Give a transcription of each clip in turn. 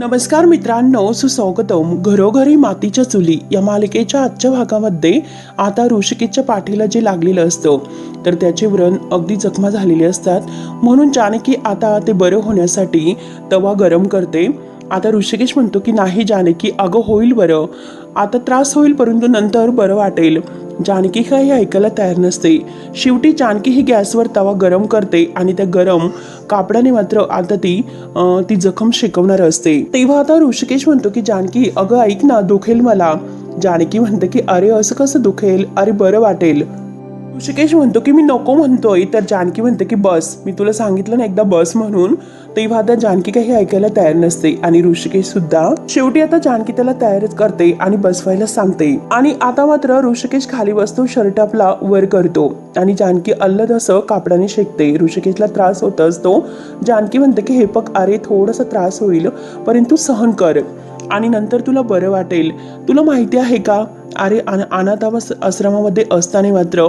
नमस्कार मित्रांनो, सुस्वागतम. घरोघरी मातीच्या चुली या मालिकेच्या आजच्या भागामध्ये आता ऋषिकेशच्या पाठीला जे लागलेलं असतं तर त्याचे व्रण अगदी जखमा झालेले असतात. म्हणून जानकी आता ते बरं होण्यासाठी तवा गरम करते. आता ऋषिकेश म्हणतो की नाही जानकी, अगं होईल बरं, आता त्रास होईल परंतु नंतर बरं वाटेल. जानकी काही ऐकायला तयार नसते. शेवटी जानकी ही गॅसवर तवा गरम करते आणि त्या गरम कापडाने मात्र आता ती जखम शेकवणार असते. तेव्हा आता ऋषिकेश म्हणतो की जानकी, अगं ऐक ना, दुखेल मला. जानकी म्हणते की अरे असं कसं दुखेल, अरे बरं वाटेल. ऋषिकेश म्हणतो की मी नको म्हणतोय. तर जानकी म्हणते की बस, मी तुला सांगितलं ना एकदा बस म्हणून. तेव्हा आता जानकी काही ऐकायला तयार नसते आणि ऋषिकेश सुद्धा शेवटी आता जानकी त्याला तयारच करते आणि बसवायला सांगते. आणि आता मात्र ऋषिकेश खाली बसतो, शर्ट आपला वर करतो आणि जानकी अल्लद असं कापडाने शेकते. ऋषिकेशला त्रास होत असतो. जानकी म्हणते की हे बघ, अरे थोडासा त्रास होईल परंतु सहन कर आणि नंतर तुला बरं वाटेल. तुला माहिती आहे का, अरे अनाथ आश्रमामध्ये असताना मात्र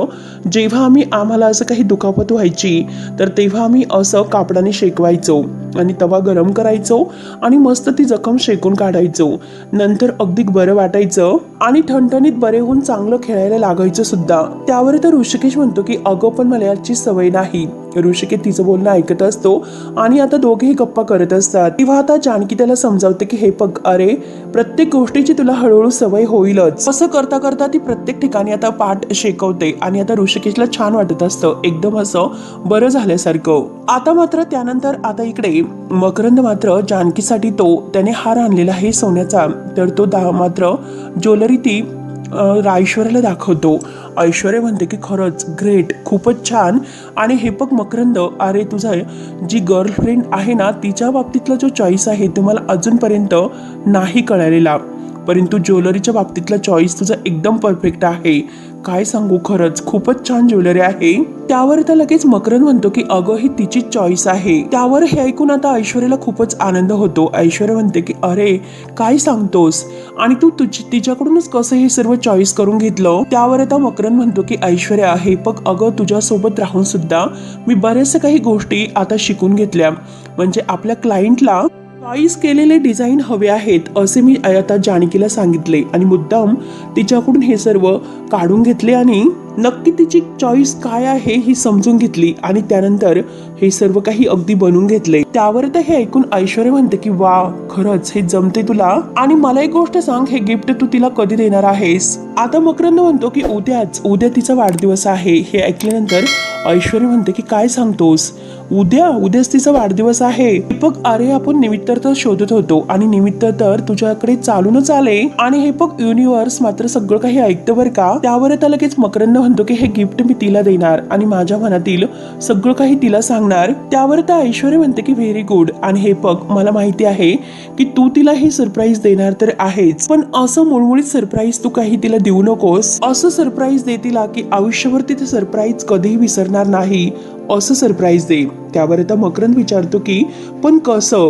जेव्हा आम्हाला असं काही दुखापत व्हायची तर तेव्हा आम्ही असं कापडाने शेकवायचो आणि तवा गरम करायचो आणि मस्त ती जखम शेकून काढायचो. नंतर अगदी बरं वाटायचं आणि ठणठणीत बरे होऊन चांगलं खेळायला लागायचं सुद्धा. त्यावर तर ऋषिकेश म्हणतो की अगं पण मला याची सवय नाही. ऋषिकेश तिचं बोलणं ऐकत असतो आणि आता दोघेही गप्पा करत असतात. तेव्हा आता जानकी त्याला समजावते की हे बघ, अरे प्रत्येक गोष्टीची तुला हळूहळू सवय होईलच. असं करता करता ती प्रत्येक ठिकाणी आता पाठ शेकवते आणि आता ऋषिकेशला छान वाटत असतं, एकदम असं बरं झाल्यासारखं. आता मात्र त्यानंतर आता इकडे मकरंद मात्र जानकीसाठी त्याने हार आणलेला आहे सोन्याचा. तर तो मात्र ज्वेलरी ती ऐश्वर्याला दाखवतो. ऐश्वर्या म्हणते की खरंच ग्रेट, खूपच छान. आणि हे बघ मकरंद, अरे तुझा जी गर्लफ्रेंड आहे ना तिच्या बाबतीतला जो चॉईस आहे तो मला अजूनपर्यंत नाही कळलेला, परंतु ज्वेलरीच्या बाबतीतला चॉईस तुझा एकदम परफेक्ट आहे. काय सांगू, खरंच खूपच छान ज्वेलरी आहे. त्यावर तर लगेच मकरंद म्हणतो की अगं ही तिची चॉईस आहे. त्यावर हे ऐकून आता ऐश्वर्याला खूपच आनंद होतो. ऐश्वर्या म्हणते की अरे काय सांगतोस, आणि तू तिच्याकडूनच कसं हे सर्व चॉईस करून घेतलं. त्यावर आता मकरंद म्हणतो की ऐश्वर्या, हे बघ अगं तुझ्यासोबत राहून सुद्धा मी बऱ्याचशा काही गोष्टी आता शिकून घेतल्या. म्हणजे आपल्या क्लायंटला चॉईस केलेले डिझाईन हवे आहेत असे मी आता जानकीला सांगितले आणि मुद्दाम तिच्याकडून हे सर्व काढून घेतले आणि नक्की तिची चॉईस काय आहे ही समजून घेतली आणि त्यानंतर हे सर्व काही अगदी बनवून घेतले. त्यावर तर हे ऐकून ऐश्वर्या म्हणते की वा, खरंच हे जमते तुला. आणि मला एक गोष्ट सांग, हे गिफ्ट तू तिला कधी देणार आहेस. आता मकरंद म्हणतो की उद्या तिचा वाढदिवस आहे. हे ऐकल्यानंतर ऐश्वर्या म्हणते की काय सांगतोस, उद्याच तिचा वाढदिवस आहे. बघ अरे आपण निमित्त तर शोधत होतो आणि निमित्त तर तुझ्याकडे चालूनच आले आणि हे बघ युनिव्हर्स मात्र सगळं काही ऐकतं बरं का. त्यावर आता लगेच मकरंद म्हणतो की हे गिफ्ट मी तिला देणार आणि माझ्या मनातील सगळं काही तिला सांगणार. त्यावर तर ऐश्वर्या म्हणते की व्हेरी गुड. आणि हे बघ मला माहिती आहे की तू तिला हे सरप्राईज देणार तर आहेच, पण असं मुळमुळीत सरप्राईज तू काही तिला देऊ नकोस. असं सरप्राईज दे तिला की आयुष्यभर ते सरप्राईज कधीही विसरणार नाही, असं सरप्राईज दे. त्यावर आता मकरंद विचारतो की पण कसं.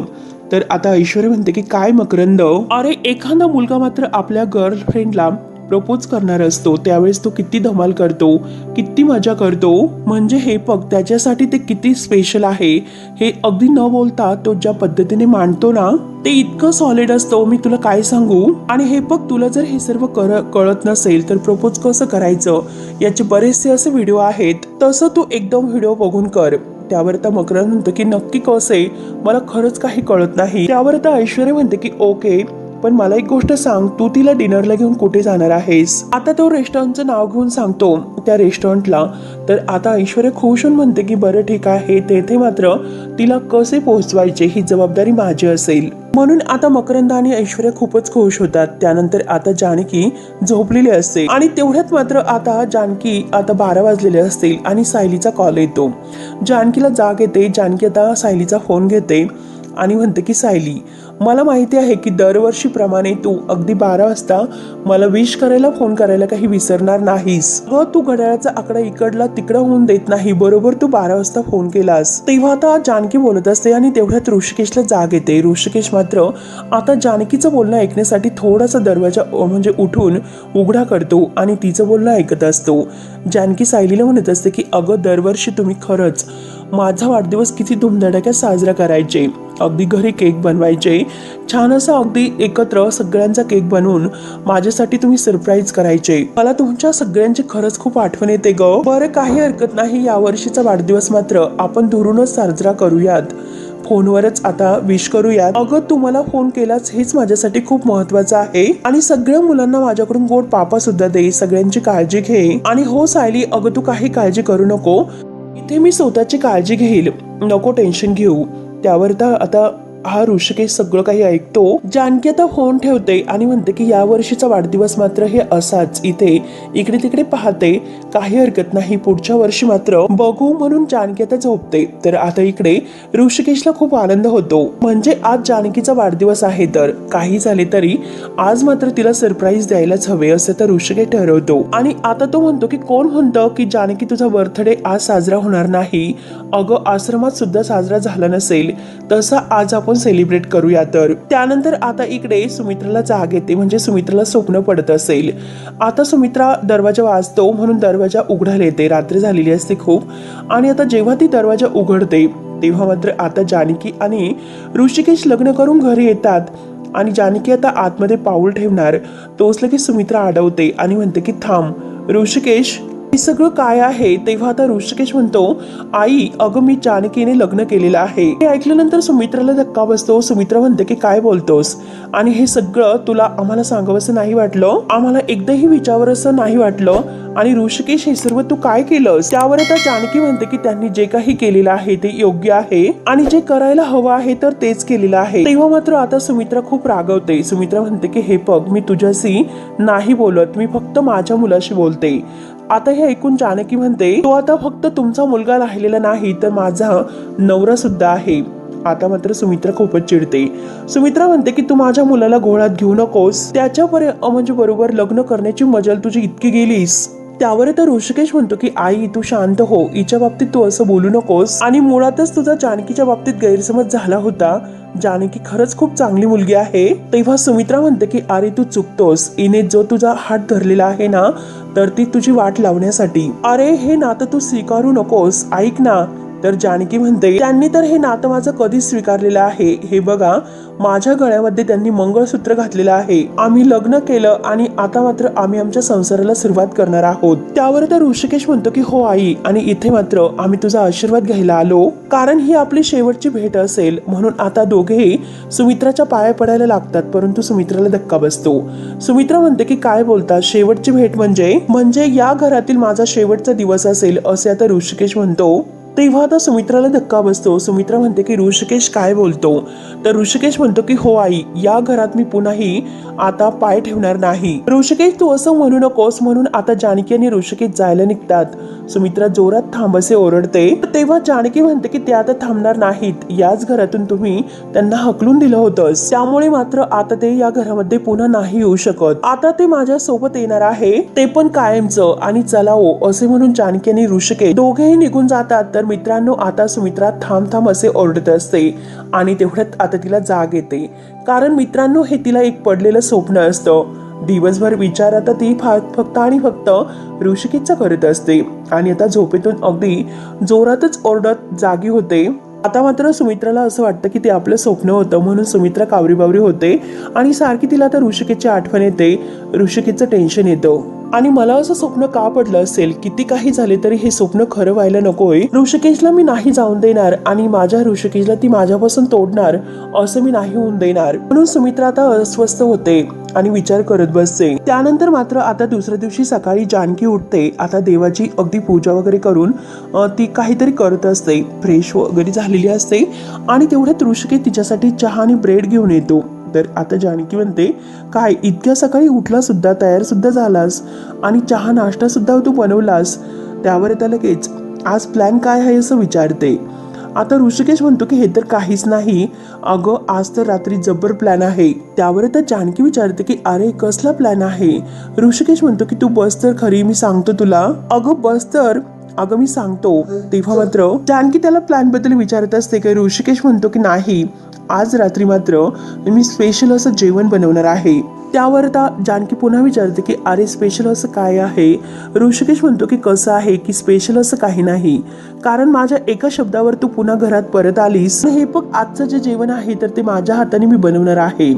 तर आता ऐश्वर्या म्हणते की काय मकरंद, अरे एखादा मुलगा मात्र आपल्या गर्लफ्रेंडला प्रपोज करणार असतो त्यावेळेस तो किती धमाल करतो, किती मजा करतो. म्हणजे हे बघ त्याच्यासाठी ते किती स्पेशल आहे हे अगदी न बोलता तो ज्या पद्धतीने मांडतो ना ते इतकं सॉलिड असतं, मी तुला काय सांगू. आणि हे बघ तुला जर हे सर्व कळत नसेल तर प्रपोज कसं करायचं याचे बरेचसे असे व्हिडिओ आहेत, तसं तू एकदम व्हिडिओ बघून कर. त्यावर आता मकरंद म्हणतो की नक्की कसे, मला खरंच काही कळत नाही. त्यावर आता ऐश्वर्या म्हणते की ओके, पण मला एक गोष्ट सांग, तू तिला डिनरला घेऊन कुठे जाणार आहेस. आता तो रेस्टॉरंटचं नाव घेऊन सांगतो त्या रेस्टॉरंटला. तर आता ऐश्वर्या खुश होऊन म्हणते की बरं ठीक आहे, तेथे मात्र तिला कसे पोहोचवायचे ही जबाबदारी माझी असेल. म्हणून आता मकरंद आणि ऐश्वर्या खूपच खुश होतात. त्यानंतर आता जानकी झोपलेली असते आणि तेवढ्यात मात्र आता जानकी आता 12 वाजलेले असतील आणि सायलीचा कॉल येतो. जानकीला जाग येते. जानकी आता सायलीचा फोन घेते आणि म्हणते की सायली, मला माहिती आहे की दरवर्षीप्रमाणे तू अगदी 12 वाजता मला विश करायला फोन करायला काही विसरणार नाहीस. तू घड्याळाचा आकडा इकडला तिकडं होऊन देत नाही, बरोबर तू 12 वाजता फोन केलास. तेव्हा आता जानकी बोलत असते आणि तेवढ्यात ऋषिकेशला जाग येते. ऋषिकेश मात्र आता जानकीचं बोलणं ऐकण्यासाठी थोडासा दरवाजा म्हणजे उठून उघडा करतो आणि तिचं बोलणं ऐकत असतो. जानकी सायलीला म्हणत असते की अगं दरवर्षी तुम्ही खरंच माझा वाढदिवस किती धुमधडाक्यात साजरा करायचे, अगदी घरी केक बनवायचे, छान असा अगदी एकत्र सगळ्यांचा केक बनवून माझ्यासाठी तुम्ही सरप्राईज करायचे. मला तुमच्या सगळ्यांची खरंच खूप आठवण येते ग. बरं काही हरकत नाही, या वर्षीचा वाढदिवस मात्र आपण दुरूनच साजरा करूयात, फोनवरच आता विश करूयात. अगं तू मला फोन केलाच हेच माझ्यासाठी खूप महत्वाचं आहे. आणि सगळ्या मुलांना माझ्याकडून गोड पापा सुद्धा दे, सगळ्यांची काळजी घे. आणि हो सायली, अगं तू काही काळजी करू नको, इथे मी स्वतःची काळजी घेईल, नको टेन्शन घेऊ. त्यावर आता हा ऋषिकेश सगळं काही ऐकतो. जानकी आता फोन ठेवते आणि म्हणते की या वर्षीचा वाढदिवस मात्र हे असाच इथे इकडे तिकडे पाहते, काही हरकत नाही, पुढच्या वर्षी मात्र बघू. म्हणून जानकी आता झोपते. तर आता इकडे ऋषिकेशला खूप आनंद होतो, म्हणजे आज जानकीचा वाढदिवस आहे, तर काही झाले तरी आज मात्र तिला सरप्राईज द्यायलाच हवे असं तर ऋषिकेश ठरवतो. आणि आता तो म्हणतो की कोण म्हणतं की जानकी तुझा बर्थडे आज साजरा होणार नाही, अगं आश्रमात सुद्धा साजरा झाला नसेल, तसा आज आपण सेलिब्रेट करूया. तर त्यानंतर आता इकडे सुमित्राला जाग येते, म्हणजे सुमित्राला स्वप्न पडत असेल. आता सुमित्रा दरवाजा वाजतो म्हणून दरवाजा उघडायला येते, रात्री झालेली असते खूप. आणि आता जेव्हा ती दरवाजा उघडते तेव्हा मात्र आता जानकी आणि ऋषिकेश लग्न करून घरी येतात. आणि जानकी आता आतमध्ये पाऊल ठेवणार, तोच लगेच सुमित्रा अडवते आणि म्हणते की थांब ऋषिकेश, हे सगळं काय आहे. तेव्हा आता ऋषिकेश म्हणतो आई अगं मी जानकीने लग्न केलेलं आहे. हे ऐकल्यानंतर सुमित्राला धक्का बसतो. सुमित्रा म्हणते की काय बोलतोस, आणि हे सगळं तुला आम्हाला सांगावंसं नाही वाटलं, आम्हाला एकदाही विचारावंसं नाही वाटलं, आणि ऋषिकेश हे सर्व तू काय केलंस. त्यावर आता जानकी म्हणते की त्यांनी जे काही केलेलं आहे ते योग्य आहे आणि जे करायला हवं आहे तर तेच केलेलं आहे. तेव्हा मात्र आता सुमित्रा खूप रागवते. सुमित्रा म्हणते की हे बघ, मी तुझ्याशी नाही बोलत, मी फक्त माझ्या मुलाशी बोलते. आता हे ऐकून जानकी म्हणते तो आता फक्त तुमचा मुलगा राहिलेला नाही तर माझा नवरा सुद्धा आहे. आता मात्र सुमित्रा खूपच चिडते. सुमित्रा म्हणते की तू माझ्या मुलाला घोळात घेऊ नकोस, त्याच्यापर्यंत म्हणजे बरोबर लग्न करण्याची मजल तुझी इतकी गेलीस. त्यावर तर ऋषिकेश म्हणतो की आई तू शांत हो, हिच्या बाबतीत तू असं बोलू नकोस, आणि मुळातच तुझा जानकीच्या बाबतीत गैरसमज झाला होता, जानकी खरंच खूप चांगली मुलगी आहे. तेव्हा सुमित्रा म्हणते की अरे तू चुकतोस, हिने जो तुझा हात धरलेला आहे ना तर ती तुझी वाट लावण्यासाठी, अरे हे नातं तू स्वीकारू नकोस, ऐक ना. तर जानकी म्हणते त्यांनी तर हे नातं माझं कधीच स्वीकारलेलं आहे, हे बघा माझ्या गळ्यामध्ये त्यांनी मंगळसूत्र घातलेलं आहे, आम्ही लग्न केलं आणि आता मात्र आम्ही आमच्या संसाराला सुरुवात करणार आहोत. त्यावर तर ऋषिकेश म्हणतो की हो आई, आणि इथे मात्र आम्ही तुझा आशीर्वाद घ्यायला आलो, कारण ही आपली शेवटची भेट असेल. म्हणून आता दोघेही सुमित्राच्या पाया पडायला लागतात, परंतु सुमित्राला धक्का बसतो. सुमित्रा म्हणते की काय बोलतात, शेवटची भेट म्हणजे या घरातील माझा शेवटचा दिवस असेल असे आता ऋषिकेश म्हणतो. तेव्हा आता सुमित्राला धक्का बसतो. सुमित्रा म्हणते की ऋषिकेश काय बोलतो. तर ऋषिकेश म्हणतो की हो आई, या घरात मी पुन्हाही आता पाय ठेवणार नाही. ऋषिकेश तू असं म्हणू नकोस. म्हणून आता जानकी आणि ऋषिकेश जायला निघतात. सुमित्रा जोरात थांब असे ओरडते. तेव्हा जानकी म्हणते की ते आता थांबणार नाहीत, याच घरातून तुम्ही त्यांना हकलून दिलं होतं, त्यामुळे मात्र आता ते या घरामध्ये पुन्हा नाही येऊ शकत, आता ते माझ्या सोबत येणार आहे, ते पण कायमचं. आणि चला ओ असे म्हणून जानकी आणि ऋषिकेश दोघेही निघून जातात. तर मित्रांनो आता सुमित्रा थांब थांब असे ओरडत असते आणि तेवढ्यात आता तिला जाग येते, कारण मित्रांनो हे तिला एक पडलेलं स्वप्न असतं. दिवसभर विचार आता ती फक्त आणि फक्त ऋषिकेशचा करत असते आणि आता झोपेतून अगदी जोरातच ओरडत जागी होते. आता मात्र सुमित्राला असं वाटतं की ते आपलं स्वप्न होतं, म्हणून सुमित्रा कावरीबावरी होते आणि सारखी तिला आता ऋषिकेशची आठवण येते, ऋषिकेशचं टेन्शन येतं. आणि मला असं स्वप्न का पडलं असेल, किती काही झाले तरी हे स्वप्न खरं व्हायला नकोय, ऋषिकेशला मी नाही जाऊन देणार आणि माझ्या ऋषिकेशला ती माझ्यापासून तोडणार असं मी नाही होऊन देणार. म्हणून सुमित्रा आता अस्वस्थ होते आणि विचार करत बसते. त्यानंतर मात्र आता दुसऱ्या दिवशी सकाळी जानकी उठते. आता देवाची अगदी पूजा वगैरे करून ती काहीतरी करत असते, फ्रेश वगैरे झालेली असते आणि तेवढ्यात ऋषिकेश तिच्यासाठी चहा आणि ब्रेड घेऊन येतो. तर आता जानकी म्हणते काय इतक्या सकाळी उठला सुद्धा, तयार सुद्धा झालास आणि चहा नाश्ता सुद्धा तू बनवलास. त्यावर आता लगेच आज प्लॅन काय आहे असं विचारते. आता ऋषिकेश म्हणतो की हे तर काहीच नाही, अगं आज तर रात्री जबर प्लॅन आहे. त्यावर आता जानकी विचारते की अरे कसला प्लॅन आहे. ऋषिकेश म्हणतो की तू बस तर खरी, मी सांगतो तुला. अगं बस तर, अगं मी सांगतो. तेव्हा मात्र जानकी त्याला प्लॅन बद्दल विचारत असते की ऋषिकेश म्हणतो की नाही, आज रात्री मात्र मी स्पेशल असं जेवण बनवणार आहे त्यावर जानकी पुन्हा विचारते की अरे स्पेशल असं काय आहे. ऋषिकेश म्हणतो की कसं आहे की स्पेशल असं काही नाही, कारण माझ्या एका शब्दावर तू पुन्हा घरात परत आलीस. हे बघ आजचं जे जेवण आहे तर ते माझ्या हाताने मी बनवणार आहे.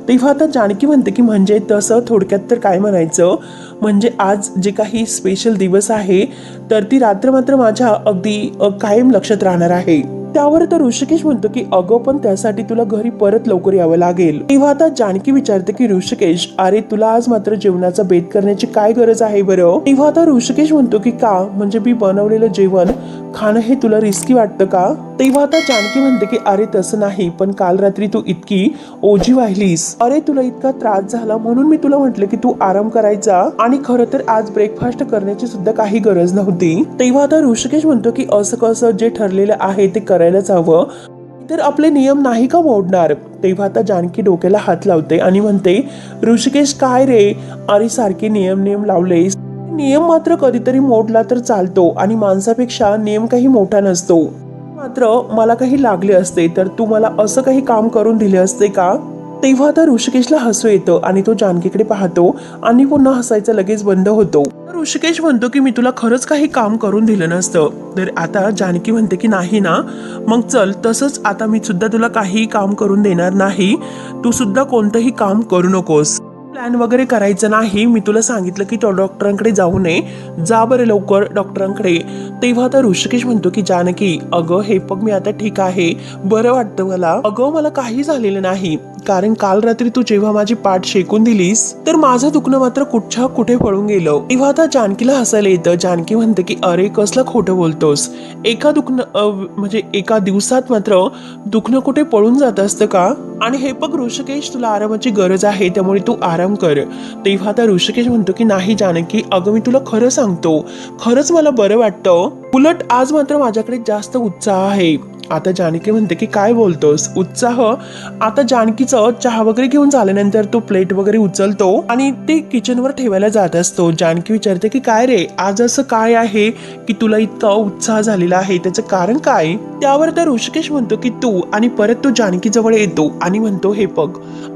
तेव्हा आता जानकी म्हणते की म्हणजे तसं थोडक्यात तर काय म्हणायचं, म्हणजे आज जे काही स्पेशल दिवस आहे तर ती रात्र मात्र माझ्या अगदी कायम लक्षात राहणार आहे. त्यावर तर ऋषिकेश म्हणतो की अगं पण त्यासाठी तुला घरी परत लवकर यावं लागेल. तेव्हा आता जानकी विचारते की ऋषिकेश अरे तुला आज मात्र जेवणाचा बेत करण्याची काय गरज आहे बरं. तेव्हा आता ऋषिकेश म्हणतो की का, म्हणजे मी बनवलेलं जेवण खाणं हे तुला रिस्की वाटतं का. तेव्हा आता जानकी म्हणते की अरे तसं नाही, पण काल रात्री तू इतकी ओझी वाहिलीस, अरे तुला इतका त्रास झाला म्हणून मी तुला म्हटलं की तू आराम करायचा, आणि खरं तर आज ब्रेकफास्ट करण्याची सुद्धा काही गरज नव्हती. तेव्हा आता ऋषिकेश म्हणतो की असं कसं, जे ठरलेलं आहे ते करायलाच हवं, तर आपले नियम नाही का मोडणार. तेव्हा आता जानकी डोक्याला हात लावते आणि म्हणते ऋषिकेश काय रे, अरे सारखे नियम लावलेस, नियम मात्र कधीतरी मोडला तर चालतो आणि माणसापेक्षा नियम काही मोठा नसतो. मात्र मला काही लागले असते तर तू मला असं काही काम करून दिले असते का. तेव्हा आता ऋषिकेशला हसू येतं आणि तो जानकीकडे पाहतो आणि पुन्हा हसायचं लगेच बंद होतो. ऋषिकेश म्हणतो की मी तुला खरंच काही काम करून दिलं नसतं. तर आता जानकी म्हणते की नाही ना, मग चल तसंच आता मी सुद्धा तुला काही काम करून देणार नाही, तू सुद्धा कोणतंही काम करू नकोस, प्लॅन वगैरे करायचं नाही. मी तुला सांगितलं की तो डॉक्टरांकडे जाऊ नये, जा बरं लवकर डॉक्टरांकडे. तेव्हा आता ऋषिकेश म्हणतो की जानकी अगं हे बघ मी आता ठीक आहे, बरं वाटतं मला, अगं मला काही झालेलं नाही, कारण काल रात्री तू जेव्हा माझी पाठ शेकून दिलीस तर माझं दुखणं मात्र कुठच्या कुठे पळून गेलं. तेव्हा आता जानकीला हसायला येतं. जानकी म्हणते की अरे कसलं खोटं बोलतोस, एका दुखणं म्हणजे एका दिवसात मात्र दुखणं कुठे पळून जात असतं का. आणि हे बघ ऋषिकेश तुला आरामाची गरज आहे त्यामुळे तू आराम कर. तेव्हा आता ऋषिकेश म्हणतो की नाही जानकी अगं मी तुला खरं सांगतो, खरंच मला बरं वाटतं, उलट आज मात्र माझ्याकडे जास्त उत्साह आहे. आता जानकी म्हणते की काय बोलतोस उत्साह. आता जानकीचं चहा वगैरे घेऊन झाल्यानंतर तो प्लेट वगैरे उचलतो आणि ते किचनवर ठेवायला जात असतो. जानकी विचारते की काय रे आज असं काय आहे की तुला इतका उत्साह झालेला आहे, त्याचं कारण काय. त्यावर तर ऋषिकेश म्हणतो की तू, आणि परत तो जानकी जवळ येतो आणि म्हणतो हे बघ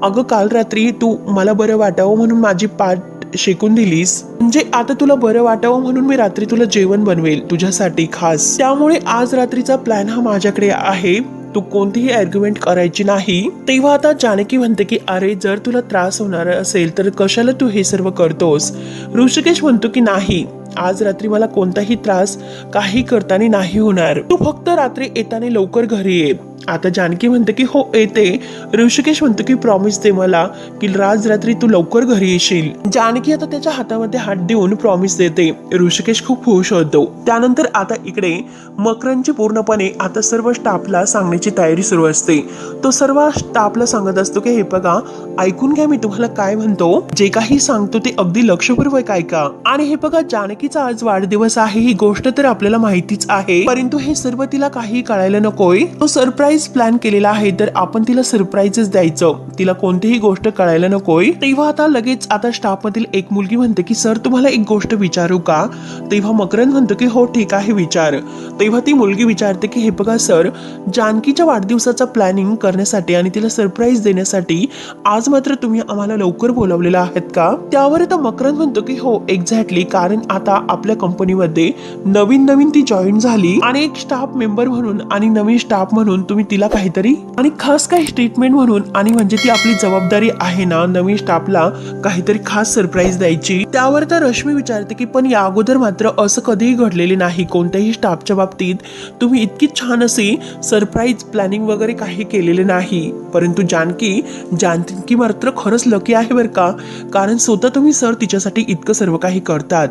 अगं काल रात्री तू मला बरं वाटावं म्हणून माझी पाठ शेकून दिलीस, म्हणजे आता तुला बरं वाटावं म्हणून मी रात्री तुला जेवण बनवेल तुझ्यासाठी खास, त्यामुळे आज रात्रीचा प्लॅन हा माझ्याकडे आहे, तू कोणतीही आर्ग्युमेंट करायची नाही. तेव्हा आता जानकी म्हणते की अरे जर तुला त्रास होणार असेल तर कशाला तू हे सर्व करतोस. ऋषिकेश म्हणतो की नाही आज रात्री मला कोणताही त्रास काही करताना नाही होणार, तू फक्त रात्री येताना लवकर घरी ये. आता जानकी म्हणते की हो येते. ऋषिकेश म्हणतो की प्रॉमिस दे मला की आज रात्री तू लवकर घरी येशील. जानकी आता त्याच्या हातामध्ये हात देऊन प्रॉमिस देते. ऋषिकेश खूप खुश होतो. त्यानंतर आता इकडे मकरंदची पूर्णपणे आता सर्व स्टाफला सांगण्याची तयारी सुरू असते. तो सर्व स्टाफला सांगत असतो की हे बघा ऐकून घ्या मी तुम्हाला काय म्हणतो, जे काही सांगतो ते अगदी लक्षपूर्वक ऐका. आणि हे बघा जानकीचा आज वाढदिवस आहे ही गोष्ट तर आपल्याला माहितीच आहे, परंतु हे सर्व तिला काही कळायला नकोय. तो सरप्राईज प्लॅन केलेला आहे तर आपण तिला सरप्राईजच द्यायचं, तिला कोणतीही गोष्ट कळायला नकोय. तेव्हा आता लगेच आता स्टाफ मधील एक मुलगी म्हणते की सर तुम्हाला एक गोष्ट विचारू का. तेव्हा मकरंद म्हणतो की हो ठीक आहे विचार. तेव्हा ती मुलगी विचारते की हे बघा सर जानकीच्या वाढदिवसाचा प्लॅनिंग करण्यासाठी आणि तिला सरप्राईज देण्यासाठी आज मात्र तुम्ही आम्हाला लवकर बोलावलेलं आहेत का. त्यावर आता मकरंद म्हणतो की हो एक्झॅक्टली, कारण आता आपल्या कंपनीमध्ये नवीन ती जॉईन झाली आणि एक स्टाफ मेंबर म्हणून आणि नवीन स्टाफ म्हणून तुम्ही तिला काहीतरी आणि खास काही ट्रीटमेंट म्हणून, आणि म्हणजे ती आपली जबाबदारी आहे ना नवीन स्टाफला काहीतरी खास सरप्राईज द्यायची. त्यावर तर रश्मी विचारते की पण या अगोदर मात्र असं कधीही घडलेले नाही कोणत्याही स्टाफच्या बाबतीत, तुम्ही इतकी छान अशी सरप्राईज प्लॅनिंग वगैरे काही केलेले नाही. परंतु जानकी मात्र खरंच लकी आहे बरं का, कारण स्वतः तुम्ही सर तिच्यासाठी इतकं सर्व काही करतात.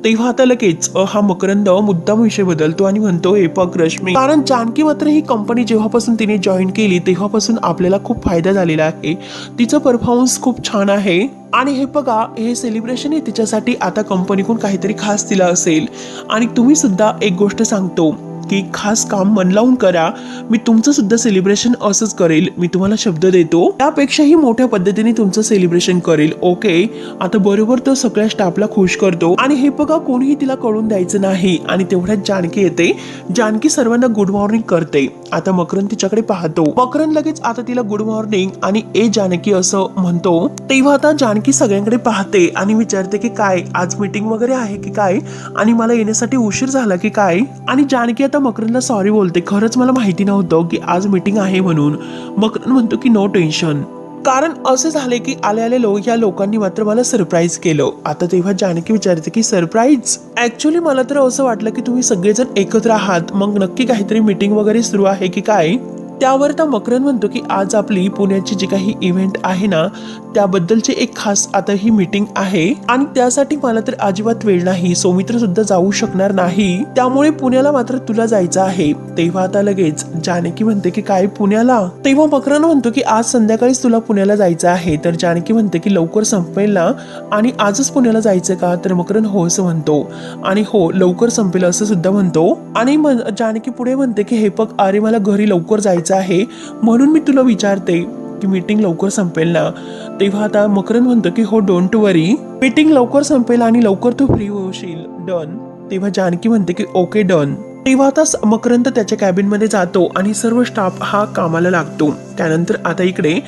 तेव्हा आता लगेच हा मकरंद मुद्दाम विषय बदलतो आणि म्हणतो हे बघ रश्मी, कारण जानकी मात्र ही कंपनी जेव्हापासून तिने जॉईन केली तेव्हापासून आपल्याला खूप फायदा झालेला आहे, तिचं परफॉर्मन्स खूप छान आहे. आणि हे बघा हे सेलिब्रेशन हे तिच्यासाठी आता कंपनीकडून काहीतरी खास दिलं असेल. आणि तुम्ही सुद्धा एक गोष्ट सांगतो की की खास काम मन लावून करा, मी तुमचं सुद्धा सेलिब्रेशन असंच करेल, मी तुम्हाला शब्द देतो त्यापेक्षाही मोठ्या पद्धतीने तुमचं सेलिब्रेशन करेल. ओके. आता बरोबर तो सगळ्या स्टाफला खुश करतो आणि हे बघा कोणीही तिला कळून द्यायचं नाही. आणि तेवढ्यात जानकी येते. जानकी सर्वांना गुड मॉर्निंग करते. आता मकरंद तिच्याकडे पाहतो. मकरंद लगेच आता तिला गुड मॉर्निंग आणि ए जानकी असं म्हणतो. तेव्हा आता जानकी सगळ्यांकडे पाहते आणि विचारते की काय आज मीटिंग वगैरे आहे की काय, आणि मला येण्यासाठी उशीर झाला की काय. आणि जानकी आता मकरंदला सॉरी बोलते, खरंच मला माहिती नव्हतं की आज मीटिंग आहे म्हणून. मकरंद म्हणतो की नो टेन्शन, कारण असे झाले की आले या लोकांनी मात्र मला सरप्राईज केलं. आता तेव्हा जानकी विचारते की सरप्राईज, ऍक्च्युली मला तर असं वाटलं की तुम्ही सगळेजण एकत्र आहात, मग नक्की काहीतरी मीटिंग वगैरे सुरू आहे की काय. त्यावर तर मकरंद म्हणतो की आज आपली पुण्याची जी काही इव्हेंट आहे ना त्याबद्दलची एक खास आता ही मीटिंग आहे आणि त्यासाठी मला तर अजिबात वेळ नाही, सौमित्र सुद्धा जाऊ शकणार नाही, त्यामुळे पुण्याला मात्र तुला जायचं आहे. तेव्हा आता लगेच जानकी म्हणते की काय पुण्याला. तेव्हा मकरंद म्हणतो की आज संध्याकाळीच तुला पुण्याला जायचं आहे. तर जानकी म्हणते की लवकर संपेल ना आणि आजच पुण्याला जायचं का. तर मकरंद हो असं म्हणतो आणि हो लवकर संपेल असं सुद्धा म्हणतो. आणि जानकी पुढे म्हणते की हे बघ अरे मला घरी लवकर जायचं आहे म्हणून मी तुला विचारते की मीटिंग लवकर संपेल ना. तेव्हा आता मकरंद म्हणतो की हो डोंट वरी, मीटिंग लवकर संपेल आणि लवकर तू फ्री होशील, डन. तेव्हा जानकी म्हणते की ओके डन. तेव्हा आता मकरंद त्याच्या कॅबिन मध्ये जातो आणि सर्व स्टाफ हा कामाला लागतो. त्यानंतर आता इकडे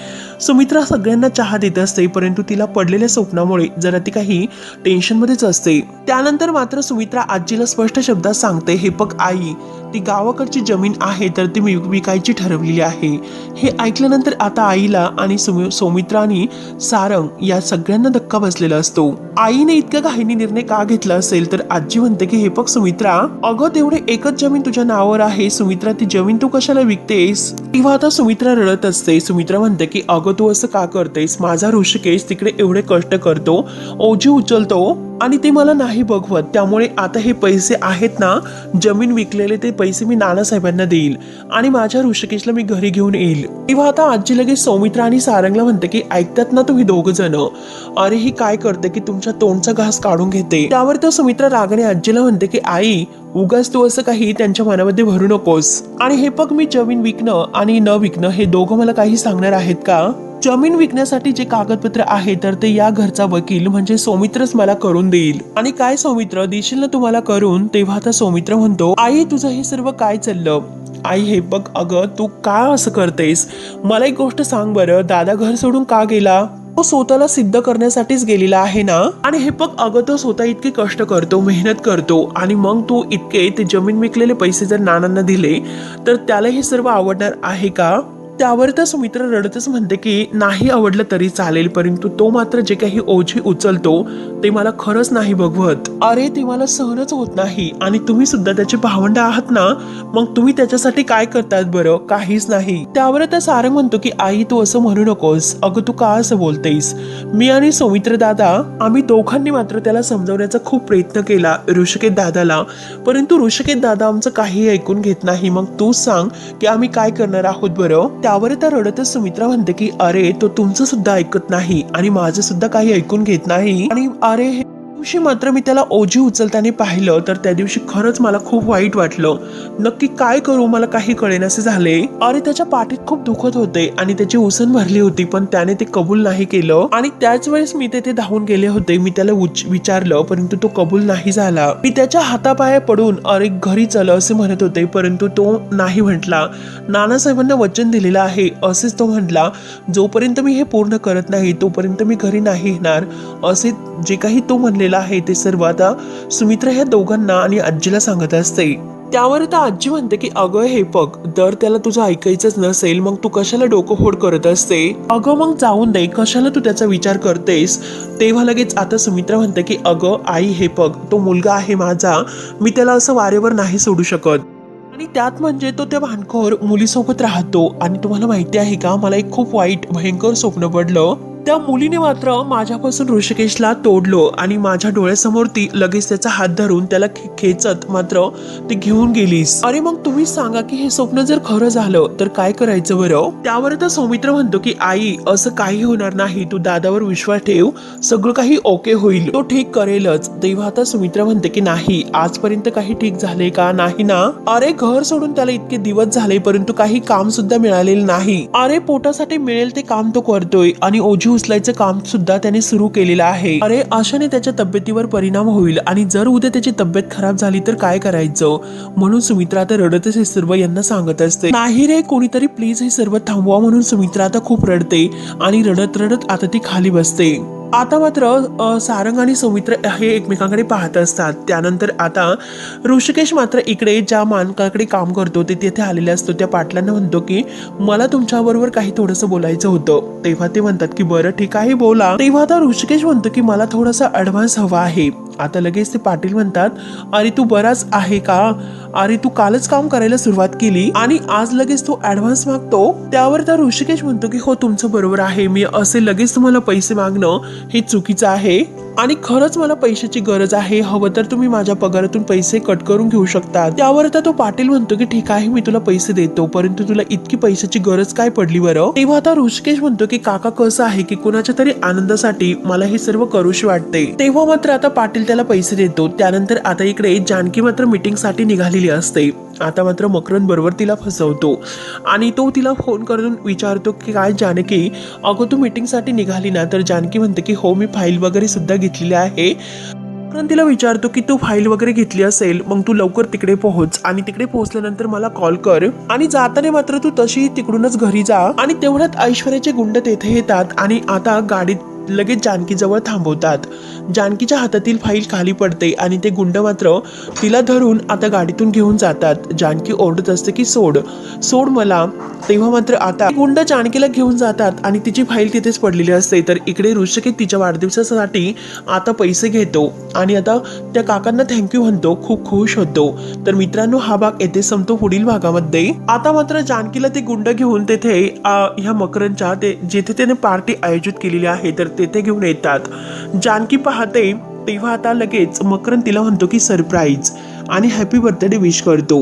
सुमित्रा सगळ्यांना चहा देत असते, परंतु तिला पडलेल्या स्वप्नामुळे जरा ती काही टेन्शन मध्येच असते. त्यानंतर मात्र सुमित्रा आजीला स्पष्ट शब्दात सांगते, हे बघ आई, ती गावाकडची जमीन आहे तर ती विकायची ठरवलेली आहे. हे ऐकल्यानंतर आता आईला आणि सौमित्रा आणि सारंग या सगळ्यांना धक्का बसलेला असतो. आईने इतक्या घाईने निर्णय का घेतला असेल तर आजी म्हणते की हे बघ सुमित्रा, अगं तेवढे एकच जमीन तुझ्या नावावर आहे, सुमित्रा ती जमीन तू कशाला विकतेस. तेव्हा आता सुमित्रा रडत असते. सुमित्रा म्हणते की अगं तू असं का करतेस, माझा ऋषिकेश तिकडे एवढे कष्ट करतो, ओझी उचलतो आणि ते मला नाही बघवत, त्यामुळे आता हे पैसे आहेत ना जमीन विकलेले ते पैसे मी नानासाहेबांना देईल आणि माझ्या ऋषिकेशला मी घरी घेऊन येईल. तेव्हा आता आजी लगेच सौमित्रा आणि सारंगला म्हणते की ऐकतात ना तुम्ही दोघ जण, अरे ही काय करते की तुमच्या तोंडचा घास काढून घेते. त्यावर तर सुमित्रा रागाने आजीला म्हणते की आई उगाच तू असं काही त्यांच्या मनामध्ये भरू नकोस. आणि हे बघ मी जमीन विकणं आणि न विकणं हे दोघं मला काही सांगणार आहेत का. जमीन विकण्यासाठी जे कागदपत्र आहे तर ते या घरचा वकील म्हणजे सौमित्रच मला करून देईल. आणि काय सौमित्र देशील ना तुम्हाला करून. तेव्हा आता सौमित्र म्हणतो आई तुझं हे सर्व काय चाललं. आई हे बघ अगं तू का असं करतेस, मला एक गोष्ट सांग बरं, दादा घर सोडून का गेला. तो स्वतःला सिद्ध करण्यासाठीच गेलेला आहे ना. आणि हे बघ अगं तो स्वतः इतके कष्ट करतो, मेहनत करतो आणि मग तू इतके ते जमीन विकलेले पैसे जर नानांना दिले तर त्याला हे सर्व आवडणार आहे का. त्यावर तर सुमित्रा रडतच म्हणते की नाही आवडलं तरी चालेल, परंतु तो मात्र जे काही ओझी उचलतो ते मला खरंच नाही बघवत. अरे ते मला सहनच होत नाही. आणि तुम्ही सुद्धा त्याचे भावंड आहात ना, मग तुम्ही त्याच्यासाठी काय करतात बरं, काहीच नाही. त्यावर तर सारंग म्हणतो की आई तू असं म्हणू नकोस, अगं तू का असं बोलतेस. मी आणि सौमित्र दादा आम्ही दोघांनी मात्र त्याला समजवण्याचा खूप प्रयत्न केला ऋषिकेश दादाला, परंतु ऋषिकेश दादा आमचं काही ऐकून घेत नाही. मग तू सांग की आम्ही काय करणार आहोत बरं. त्यावर तर रडतच सुमित्रा म्हणते की अरे तो तुमचं सुद्धा ऐकत नाही आणि माझं सुद्धा काही ऐकून घेत नाही. आणि अरे दिवशी मात्र मी त्याला ओझी उचलताना पाहिलं तर त्या दिवशी खरंच मला खूप वाईट वाटलं. नक्की काय करू मला काही कळेनासे झाले. अरे त्याच्या पाठीत खूप दुखत होते आणि त्याची उसण भरली होती, पण त्याने ते कबूल नाही केलं. आणि त्याच वेळेस मी तेथे धावून गेले होते. मी त्याला विचारलं परंतु तो कबूल नाही झाला. मी त्याच्या हातापाया पडून अरे घरी चल असे म्हणत होते, परंतु तो नाही म्हटला. नानासाहेबांना वचन दिलेलं आहे असेच तो म्हटला, जोपर्यंत मी हे पूर्ण करत नाही तोपर्यंत मी घरी नाही येणार, असे जे काही तो म्हणलेला आहे ते सर्व आता सुमित्रा ह्या दोघांना आणि आजीला सांगत असते. त्यावर आता आजी म्हणते की अगं हे बघ जर त्याला तुझं ऐकायचंच नसेल मग तू कशाला डोकं फोड करत असते. अगं मग जाऊन दे, कशाला तू त्याचा विचार करतेस. तेव्हा लगेच आता सुमित्रा म्हणते की अगं आई हे बघ तो मुलगा आहे माझा, मी त्याला असं वारेवर नाही सोडू शकत. आणि त्यात म्हणजे तो त्या भांडखोर मुलीसोबत राहतो. आणि तुम्हाला माहिती आहे का मला एक खूप वाईट भयंकर स्वप्न पडलं. त्या मुलीने मात्र माझ्यापासून ऋषिकेशला तोडलो आणि माझ्या डोळ्यासमोर ती लगेच त्याचा हात धरून त्याला खेचत मात्र ती घेऊन गेलीस. अरे मग तुम्हीच सांगा की हे स्वप्न जर खरं झालं तर काय करायचं बरं? त्यावर तर सौमित्र म्हणतो की आई असं काही होणार नाही, तू दादावर विश्वास ठेव, सगळं काही ओके होईल, तो ठीक करेलच. तेव्हा आता सुमित्रा म्हणते की नाही, आजपर्यंत काही ठीक झाले का? नाही ना. अरे घर सोडून त्याला इतके दिवस झाले परंतु काही काम सुद्धा मिळालेलं नाही. अरे पोटासाठी मिळेल ते काम तो करतोय आणि ओझी उचलायचं काम सुद्धा त्याने सुरू केलेलं आहे. अरे अशाने त्याच्या तब्येतीवर परिणाम होईल आणि जर उद्या त्याची तब्येत खराब झाली तर काय करायचं? म्हणून सुमित्रा आता रडतच हे सर्व यांना सांगत असते. नाही रे, कोणीतरी प्लीज हे सर्व थांबवा म्हणून सुमित्रा आता खूप रडते आणि रडत रडत आता ती खाली बसते. आता मात्र सारंग आणि सौमित्र हे एकमेकांकडे पाहत असतात. त्यानंतर आता ऋषिकेश मात्र इकडे ज्या मानकाकडे काम करतो ते तिथे आलेले असतो. त्या पाटलांना म्हणतो की मला तुमच्याबरोबर काही थोडंसं बोलायचं होतं. तेव्हा ते म्हणतात की बरं ठीक आहे बोला. तेव्हा आता ऋषिकेश म्हणतो की मला थोडासा ऍडव्हान्स हवा आहे. आता लगेच ते पाटील म्हणतात अरे तू बराच आहे का? अरे तू कालच काम करायला सुरुवात केली आणि आज लगेच तू ऍडव्हान्स मागतो? त्यावर तर ऋषिकेश म्हणतो की हो तुमचं बरोबर आहे, मी असे लगेच तुम्हाला पैसे मागणं हे चुकीचं आहे आणि खरंच मला पैशाची गरज आहे, हवं तर तुम्ही माझ्या पगारातून पैसे कट करून घेऊ शकता. त्यावर आता तो पाटील म्हणतो की ठीक आहे मी तुला पैसे देतो, परंतु तुला इतकी पैशाची गरज काय पडली बरं? तेव्हा आता ऋषिकेश म्हणतो की काका कसं आहे की कुणाच्या तरी आनंदासाठी मला हे सर्व करूशी वाटते. तेव्हा मात्र आता पाटील त्याला पैसे देतो. त्यानंतर आता इकडे जानकी मात्र मीटिंग साठी निघालेली असते. आता मात्र मकरंद बरोबर तिला फसवतो आणि तो तिला फोन करून विचारतो की काय जानकी, अगं तू मीटिंग साठी निघाली ना? तर जानकी म्हणते की हो मी फाईल वगैरे सुद्धा घेतलेली आहे. मकरंद तिला विचारतो की तू फाईल वगैरे घेतली असेल मग तू लवकर तिकडे पोहोच आणि तिकडे पोहोचल्यानंतर मला कॉल कर आणि जाताना मात्र तू तशी तिकडूनच घरी जा. आणि तेवढ्यात ऐश्वर्याचे गुंड तेथे येतात आणि आता गाडीत लगेच जानकी जवळ थांबवतात. जानकीच्या हातातील फाईल खाली पडते आणि ते गुंड मात्र तिला धरून आता गाडीतून घेऊन जातात. जानकी ओरडत असते की सोड सोड मला. तेव्हा मात्र आता गुंड जानकीला घेऊन जातात आणि तिची फाईल तिथेच पडलेली असते. तर इकडे ऋषिकेश तिच्या वाढदिवसासाठी आता पैसे घेतो आणि आता त्या काकांना थँक्यू म्हणतो, खूप खुश होतो. तर मित्रांनो हा भाग येथे संपतो. पुढील भागामध्ये आता मात्र जानकीला ते गुंड घेऊन तेथे ह्या मकरंदच्या जिथे त्याने पार्टी आयोजित केलेली आहे तर तेथे घेऊन येतात. जानकी पाहते तेव्हा आता लगेच मकरंद तिला म्हणतो की सरप्राईज आणि हॅपी बर्थडे विश करतो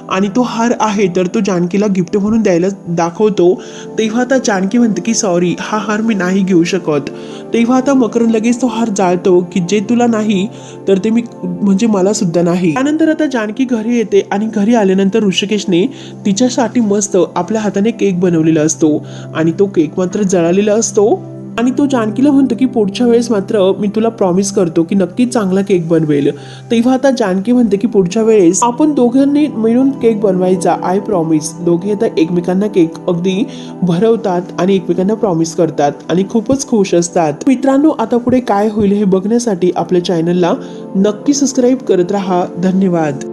आणि तो हार आहे तर तो जानकीला गिफ्ट म्हणून द्यायला दाखवतो. तेव्हा आता जानकी म्हणते की सॉरी हा हार मी नाही घेऊ शकत. तेव्हा आता मकरंद लगेच तो हार जाळतो की जे तुला नाही तर ते मी म्हणजे मला सुद्धा नाही. त्यानंतर आता जानकी घरी येते आणि घरी आल्यानंतर ऋषिकेशने तिच्यासाठी मस्त आपल्या हाताने केक बनवलेला असतो आणि तो केक मात्र जळालेला असतो आणि तो जानकीला म्हणतो की पुढच्या वेळेस मात्र मी तुला प्रॉमिस करतो की नक्कीच चांगला केक बनवेल. तेव्हा आता जानकी म्हणते की पुढच्या वेळेस आपण दोघांनी मिळून केक बनवायचा, आय प्रॉमिस. दोघे आता एकमेकांना केक अगदी भरवतात आणि एकमेकांना प्रॉमिस करतात आणि खूपच खुश असतात. मित्रांनो आता पुढे काय होईल हे बघण्यासाठी आपल्या चॅनलला नक्की सबस्क्राईब करत राहा. धन्यवाद.